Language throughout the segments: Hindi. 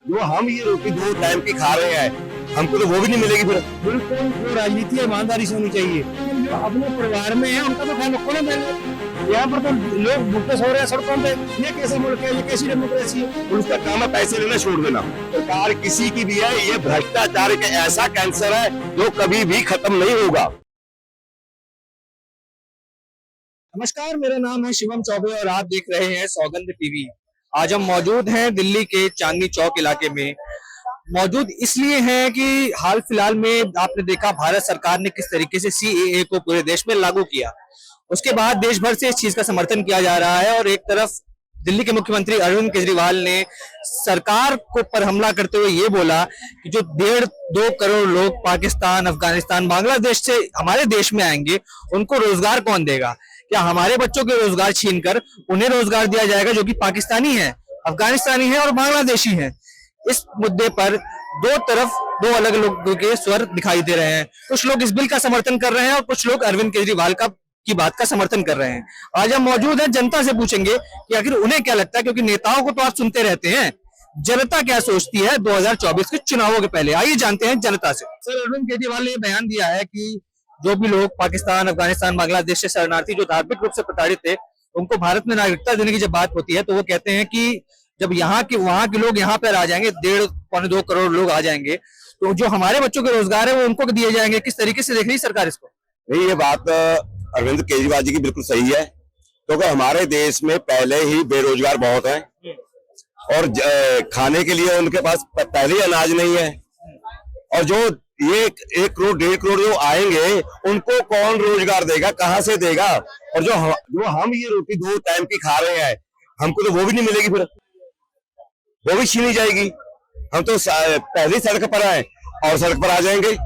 जो हम ये रोटी 2 टाइम की खा रहे हैं, हमको तो वो भी नहीं मिलेगी फिर। बिल्कुल, जो राजनीति है ईमानदारी से होनी चाहिए। जो अपने परिवार में है उनका तो ख्याल रखो ना पहले। यहाँ पर तो लोग भूखे सो रहे हैं सड़कों पे। ये कैसे मुल्क है, ये कैसी डेमोक्रेसी है? उसका काम है पैसे लेना छोड़ देना। सरकार किसी की भी है, ये भ्रष्टाचार एक ऐसा कैंसर है जो कभी भी खत्म नहीं होगा। नमस्कार, मेरा नाम है शिवम चौबे और आप देख रहे हैं सौगंध टीवी। आज हम मौजूद हैं दिल्ली के चांदनी चौक इलाके में। मौजूद इसलिए हैं कि हाल फिलहाल में आपने देखा भारत सरकार ने किस तरीके से सीएए को पूरे देश में लागू किया। उसके बाद देश भर से इस चीज का समर्थन किया जा रहा है और एक तरफ दिल्ली के मुख्यमंत्री अरविंद केजरीवाल ने सरकार को पर हमला करते हुए ये बोला कि जो 1.5-2 करोड़ लोग पाकिस्तान, अफगानिस्तान, बांग्लादेश से हमारे देश में आएंगे, उनको रोजगार कौन देगा? क्या हमारे बच्चों के रोजगार छीनकर उन्हें रोजगार दिया जाएगा जो कि पाकिस्तानी है, अफगानिस्तानी है और बांग्लादेशी है? इस मुद्दे पर दो तरफ दो अलग लोगों के स्वर दिखाई दे रहे हैं। कुछ लोग इस बिल का समर्थन कर रहे हैं और कुछ लोग अरविंद केजरीवाल की बात का समर्थन कर रहे हैं। आज हम मौजूद हैं, जनता से पूछेंगे कि आखिर उन्हें क्या लगता है, क्योंकि नेताओं को तो आप सुनते रहते हैं, जनता क्या सोचती है 2024 के चुनावों के पहले। आइए जानते हैं जनता से। सर, अरविंद केजरीवाल ने बयान दिया है कि जो भी लोग पाकिस्तान, अफगानिस्तान, बांग्लादेश से शरणार्थी जो धार्मिक रूप से प्रताड़ित थे, उनको भारत में नागरिकता देने की जब बात होती है तो वो कहते हैं कि जब वहां के लोग यहाँ पर आ जाएंगे, 1.5-2 करोड़ लोग आ जाएंगे, तो जो हमारे बच्चों के रोजगार है वो उनको दिए जाएंगे। किस तरीके से देख रही है सरकार इसको? नहीं, ये बात अरविंद केजरीवाल जी की बिल्कुल सही है, क्योंकि हमारे देश में पहले ही बेरोजगार बहुत हैं और खाने के लिए उनके पास पहले ही अनाज नहीं है। और जो ये 1 करोड़ 1.5 करोड़ जो आएंगे, उनको कौन रोजगार देगा, कहाँ से देगा? और जो हम ये रोटी 2 टाइम की खा रहे हैं, हमको तो वो भी नहीं मिलेगी फिर, वो भी छीनी जाएगी। हम तो पहली सड़क पर आए और सड़क पर आ जाएंगे।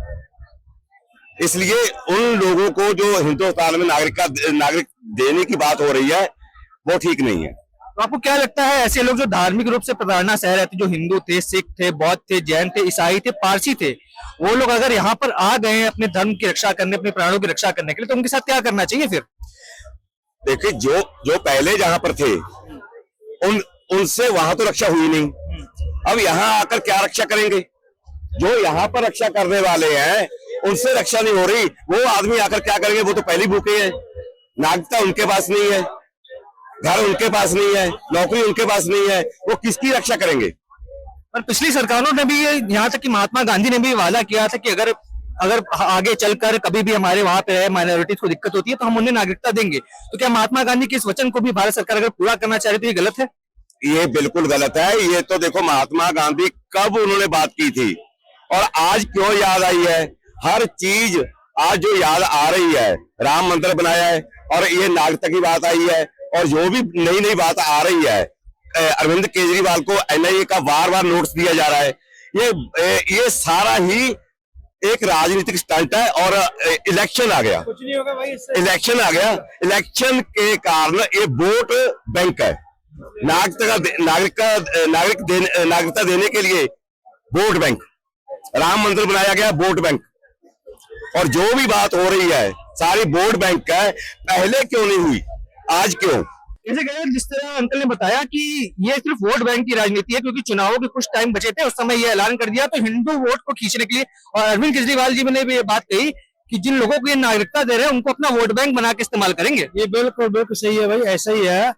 इसलिए उन लोगों को जो हिंदुस्तान में नागरिक देने की बात हो रही है, वो ठीक नहीं है। तो आपको क्या लगता है ऐसे लोग जो धार्मिक रूप से प्रताड़ना सह रहे थे, जो हिंदू थे, सिख थे, बौद्ध थे, जैन थे, ईसाई थे, पारसी थे, वो लोग अगर यहाँ पर आ गए हैं अपने धर्म की रक्षा करने, अपने प्राणों की रक्षा करने के लिए, तो उनके साथ क्या करना चाहिए फिर? देखिए, जो पहले जहां पर थे उनसे वहां तो रक्षा हुई नहीं, अब यहाँ आकर क्या रक्षा करेंगे? जो यहाँ पर रक्षा करने वाले हैं उनसे रक्षा नहीं हो रही, वो आदमी आकर क्या करेंगे? वो तो पहले भूखे हैं, नागरिकता उनके पास नहीं है, घर उनके पास नहीं है, नौकरी उनके पास नहीं है, वो किसकी रक्षा करेंगे? पर पिछली सरकारों ने भी, यहाँ तक कि महात्मा गांधी ने भी वादा किया था कि अगर आगे चलकर कभी भी हमारे वहां पे माइनॉरिटीज को दिक्कत होती है तो हम उन्हें नागरिकता देंगे। तो क्या महात्मा गांधी के इस वचन को भी भारत सरकार अगर पूरा करना चाह रही तो ये गलत है? ये बिल्कुल गलत है। ये तो देखो, महात्मा गांधी कब उन्होंने बात की थी और आज क्यों याद आई है? हर चीज आज जो याद आ रही है, राम मंदिर बनाया है और ये नागरिकता की बात आई है, और जो भी नई नई बात आ रही है, अरविंद केजरीवाल को एनआईए का बार बार नोटिस दिया जा रहा है। ये सारा ही एक राजनीतिक स्टंट है और इलेक्शन आ गया, कुछ नहीं होगा भाई इससे। इलेक्शन आ गया, इलेक्शन के कारण ये वोट बैंक है। नागरिकता देने के लिए वोट बैंक, राम मंदिर बनाया गया वोट बैंक, और जो भी बात हो रही है सारी वोट बैंक का है। पहले क्यों नहीं हुई, आज क्यों? जैसे जिस तरह अंकल ने बताया कि ये सिर्फ वोट बैंक की राजनीति है, क्योंकि चुनावों के कुछ टाइम बचे थे, उस समय ये ऐलान कर दिया तो हिंदू वोट को खींचने के लिए। और अरविंद केजरीवाल जी ने भी ये बात कही कि जिन लोगों को ये नागरिकता दे रहे हैं उनको अपना वोट बैंक बना के इस्तेमाल करेंगे। ये बिल्कुल बिल्कुल सही है भाई, ऐसा ही है।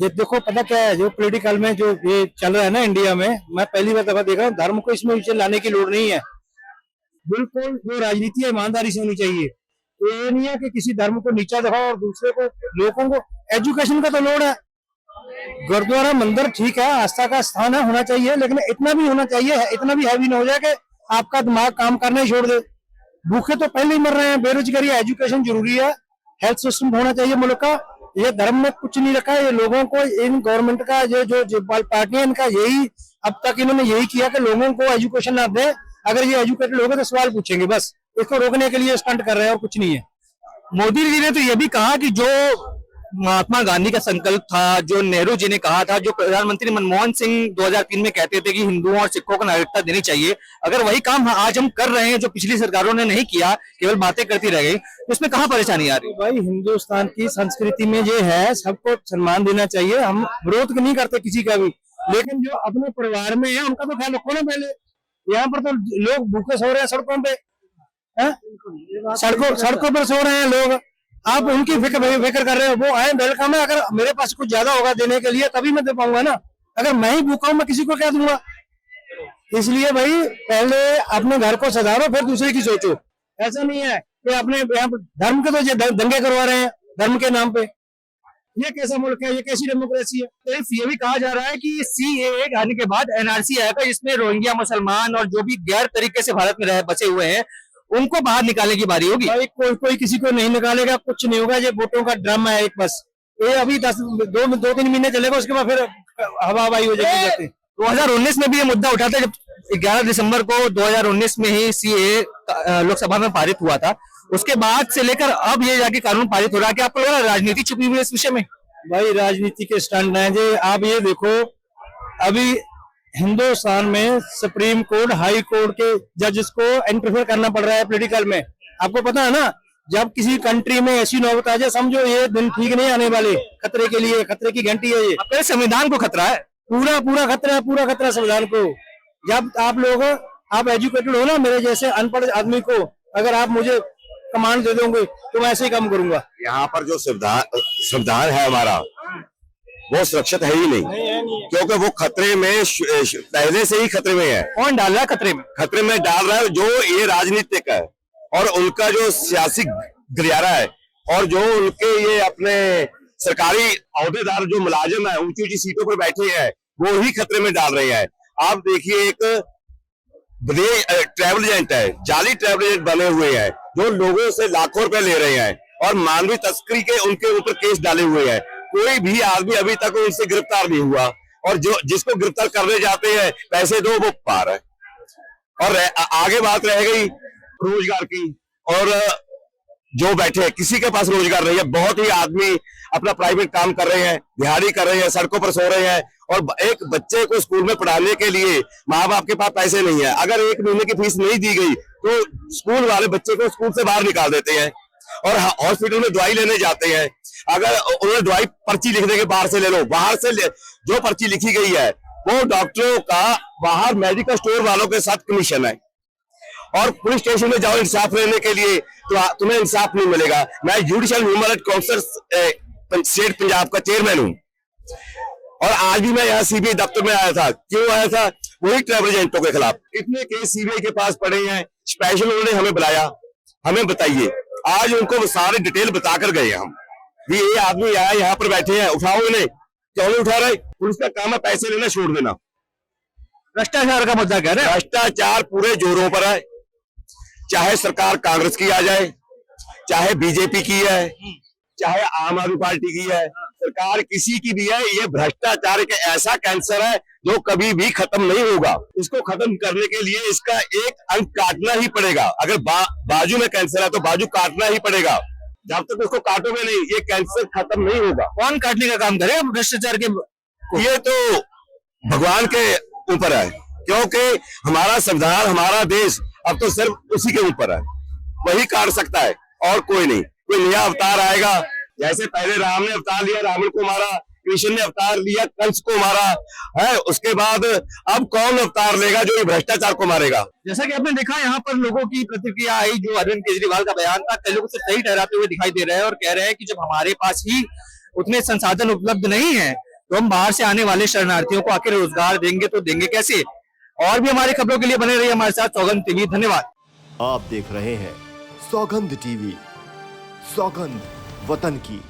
ये देखो, पता क्या है, जो पॉलिटिकल में जो ये चल रहा है ना इंडिया में, मैं पहली बार देख रहा हूँ, धर्म को इसमें लाने की लोड़ नहीं है। बिल्कुल, जो राजनीति है ईमानदारी से होनी चाहिए। ये नहीं है कि किसी धर्म को नीचा दिखाओ और दूसरे को, लोगों को एजुकेशन का तो लोड है। गुरुद्वारा मंदिर ठीक है, आस्था का स्थान है, होना चाहिए, लेकिन इतना भी होना चाहिए, इतना भी हैवी ना हो जाए कि आपका दिमाग काम करना ही छोड़ दे। भूखे तो पहले ही मर रहे हैं, बेरोजगारी, एजुकेशन जरूरी है, हेल्थ सिस्टम होना चाहिए मुल्क का। ये धर्म में कुछ नहीं रखा है, ये लोगों को, इन गवर्नमेंट का जो पार्टियां, इनका यही अब तक इन्होंने यही किया कि लोगों को एजुकेशन ना दे। अगर ये एजुकेटेड लोग तो सवाल पूछेंगे, बस इसको रोकने के लिए स्टंट कर रहे हैं और कुछ नहीं है। मोदी जी ने तो ये भी कहा कि जो महात्मा गांधी का संकल्प था, जो नेहरू जी ने कहा था, जो प्रधानमंत्री मनमोहन सिंह 2003 में कहते थे कि हिंदुओं और सिखों को नागरिकता देनी चाहिए, अगर वही काम आज हम कर रहे हैं जो पिछली सरकारों ने नहीं किया, केवल बातें करती रह गई, तो इसमें कहाँ परेशानी आ रही है? भाई, हिंदुस्तान की संस्कृति में ये है, सबको सम्मान देना चाहिए। हम विरोध नहीं करते किसी का भी, लेकिन जो अपने परिवार में है उनका तो ख्याल रखो ना पहले। यहाँ पर तो लोग भूखे सो रहे हैं सड़कों पे, सड़कों पर सो रहे हैं लोग, आप उनकी फिक्र कर रहे हो। वो आए वेलकम है, अगर मेरे पास कुछ ज्यादा होगा देने के लिए तभी मैं दे पाऊंगा ना, अगर मैं ही भूखा हूं मैं किसी को क्या दूंगा। इसलिए भाई पहले अपने घर को सजाओ फिर दूसरे की सोचो। ऐसा नहीं है कि अपने यहाँ धर्म के तो दंगे करवा रहे हैं धर्म के नाम पे। ये कैसा मुल्क है, ये कैसी डेमोक्रेसी है। तो ये भी कहा जा रहा है कि सीएए आने के बाद एनआरसी आएगा जिसमें रोहिंग्या मुसलमान और जो भी गैर तरीके से भारत में रह बसे हुए हैं उनको बाहर निकालने की बारी होगी। भाई कोई किसी को नहीं निकालेगा, कुछ नहीं होगा। ये वोटों का ड्रामा है एक बस। ये अभी 2-3 महीने चलेगा, उसके बाद फिर हवाबाई हो जाएगी। 2019 में भी ये मुद्दा उठा था जब 11 दिसंबर को 2019 में ही सीएए लोकसभा में पारित हुआ था। उसके बाद से लेकर अब ये जाके कानून पारित हो रहा है कि आपको लग रहा है राजनीति छुपी हुई है इस विषय में? भाई राजनीति के स्टंट हैं जी। आप ये देखो अभी हिंदुस्तान में सुप्रीम कोर्ट, हाई कोर्ट के जजेस को इंटरफेयर करना पड़ रहा है पॉलिटिकल में। आपको पता है ना, जब किसी कंट्री में ऐसी नौबत आ जाए समझो ये दिन ठीक नहीं आने वाले। खतरे के लिए खतरे की घंटी है ये। अपने संविधान को खतरा है, पूरा खतरा है, पूरा खतरा संविधान को। जब आप एजुकेटेड हो ना, मेरे जैसे अनपढ़ आदमी को अगर आप मुझे कमांड दे दोगे तो मैं ऐसे ही काम करूंगा। यहाँ पर जो संविधान है हमारा वो सुरक्षित है ही नहीं, क्योंकि वो खतरे में पहले से ही खतरे में है। कौन डाल रहा है खतरे में? खतरे में डाल रहा है जो ये राजनीतिक है और उनका जो सियासी गलियारा है और जो उनके ये अपने सरकारी अहदेदार जो मुलाजिम है ऊंची ऊंची सीटों पर बैठे हैं वो ही खतरे में डाल रहे हैं। आप देखिए एक विदेश ट्रैवल एजेंट है, जाली ट्रैवल एजेंट बने हुए हैं जो लोगों से लाखों रुपए ले रहे हैं और मानवीय तस्करी के उनके ऊपर केस डाले हुए हैं। कोई भी आदमी अभी तक उनसे गिरफ्तार नहीं हुआ और जो जिसको गिरफ्तार करने जाते हैं पैसे दो वो पार है। और आगे बात रह गई रोजगार की, और जो बैठे किसी के पास रोजगार नहीं है। बहुत ही आदमी अपना प्राइवेट काम कर रहे हैं, दिहाड़ी कर रहे हैं, सड़कों पर सो रहे हैं और एक बच्चे को स्कूल में पढ़ाने के लिए माँ बाप के पास पैसे नहीं है। अगर 1 महीने की फीस नहीं दी गई तो स्कूल वाले बच्चे को स्कूल से बाहर निकाल देते हैं और हॉस्पिटल में दवाई लेने जाते हैं। अगर उन्हें दवाई पर्ची लिख देंगे बाहर से ले लो, बाहर से जो पर्ची लिखी गई है वो डॉक्टरों का बाहर मेडिकल स्टोर वालों के साथ कमीशन है। और पुलिस स्टेशन में जाओ इंसाफ लेने के लिए तो तुम्हें इंसाफ नहीं मिलेगा। मैं judicial human right council state Punjab का चेयरमैन हूँ और आज भी मैं यहाँ सीबीआई दफ्तर में आया था। क्यों आया था? वही ट्रैवल एजेंटों के खिलाफ इतने केस सीबीआई के पास पड़े हैं। स्पेशल उन्होंने हमें बुलाया, हमें बताइए। आज उनको वो सारे डिटेल बताकर गए हम भी ये आदमी यहाँ पर बैठे हैं, उठाओ इन्हें। क्यों नहीं उठा रहे? पुलिस का काम है पैसे लेना छोड़ देना। भ्रष्टाचार का मुद्दा क्या है? भ्रष्टाचार पूरे जोरों पर है, चाहे सरकार कांग्रेस की आ जाए, चाहे बीजेपी की है, चाहे आम आदमी पार्टी की है, सरकार किसी की भी है। ये भ्रष्टाचार एक ऐसा कैंसर है जो कभी भी खत्म नहीं होगा। इसको खत्म करने के लिए इसका एक अंग काटना ही पड़ेगा। अगर बाजू में कैंसर है तो बाजू काटना ही पड़ेगा। जब तक उसको काटोगे नहीं ये कैंसर खत्म नहीं होगा। कौन काटने का काम करेगा भ्रष्टाचार के? ये तो भगवान के ऊपर है, क्योंकि हमारा संविधान, हमारा देश अब तो सिर्फ उसी के ऊपर है, वही काट सकता है और कोई नहीं। कोई नया अवतार आएगा, जैसे पहले राम ने अवतार लिया, रावण को मारा, कृष्ण ने अवतार लिया, कंस को मारा है, उसके बाद अब कौन अवतार लेगा जो ये भ्रष्टाचार को मारेगा। जैसा कि आपने देखा यहाँ पर लोगों की प्रतिक्रिया आई, जो अरविंद केजरीवाल का बयान था कई लोग उसे सही ठहराते हुए दिखाई दे रहे हैं और कह रहे हैं कि जब हमारे पास ही उतने संसाधन उपलब्ध नहीं है तो हम बाहर से आने वाले शरणार्थियों को आखिर रोजगार देंगे तो देंगे कैसे। और भी हमारी खबरों के लिए बने रहिए हमारे साथ सौगंध टीवी। धन्यवाद। आप देख रहे हैं सौगंध टीवी, सौगंध वतन की।